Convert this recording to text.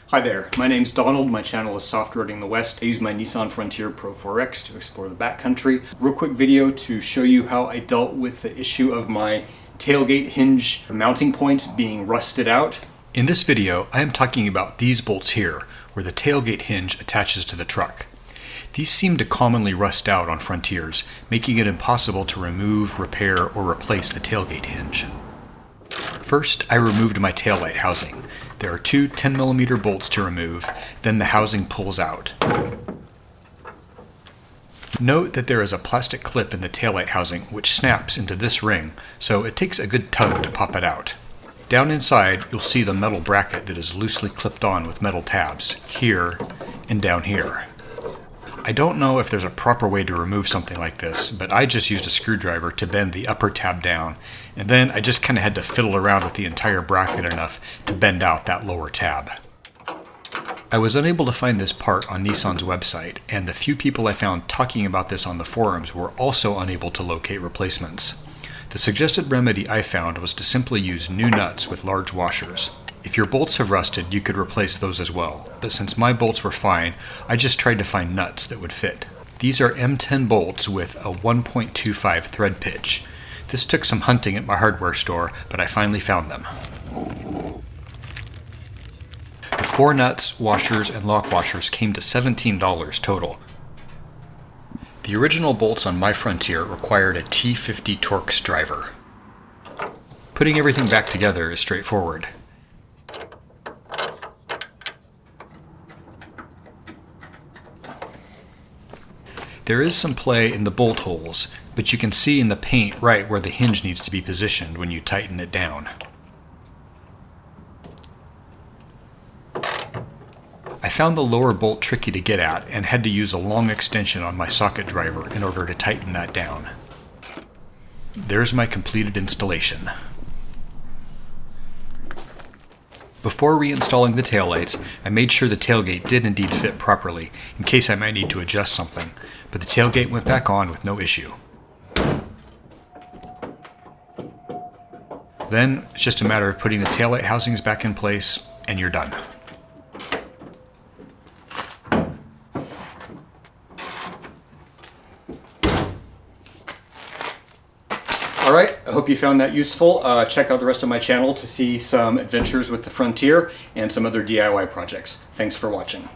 Hi there, my name's Donald, my channel is Softroading the West. I use my Nissan Frontier Pro 4X to explore the backcountry. Real quick video to show you how I dealt with the issue of my tailgate hinge mounting points being rusted out. In this video, I am talking about these bolts here, where the tailgate hinge attaches to the truck. These seem to commonly rust out on Frontiers, making it impossible to remove, repair, or replace the tailgate hinge. First, I removed my taillight housing. There are two 10mm bolts to remove, then the housing pulls out. Note that there is a plastic clip in the taillight housing which snaps into this ring, so it takes a good tug to pop it out. Down inside, you'll see the metal bracket that is loosely clipped on with metal tabs, here and down here. I don't know if there's a proper way to remove something like this, but I just used a screwdriver to bend the upper tab down, and then I just kind of had to fiddle around with the entire bracket enough to bend out that lower tab. I was unable to find this part on Nissan's website, and the few people I found talking about this on the forums were also unable to locate replacements. The suggested remedy I found was to simply use new nuts with large washers. If your bolts have rusted, you could replace those as well, but since my bolts were fine, I just tried to find nuts that would fit. These are M10 bolts with a 1.25 thread pitch. This took some hunting at my hardware store, but I finally found them. The 4 nuts, washers, and lock washers came to $17 total. The original bolts on my Frontier required a T50 Torx driver. Putting everything back together is straightforward. There is some play in the bolt holes, but you can see in the paint right where the hinge needs to be positioned when you tighten it down. I found the lower bolt tricky to get at and had to use a long extension on my socket driver in order to tighten that down. There's my completed installation. Before reinstalling the taillights, I made sure the tailgate did indeed fit properly, in case I might need to adjust something, but the tailgate went back on with no issue. Then, it's just a matter of putting the taillight housings back in place, and you're done. Alright, I hope you found that useful. Check out the rest of my channel to see some adventures with the Frontier and some other DIY projects. Thanks for watching.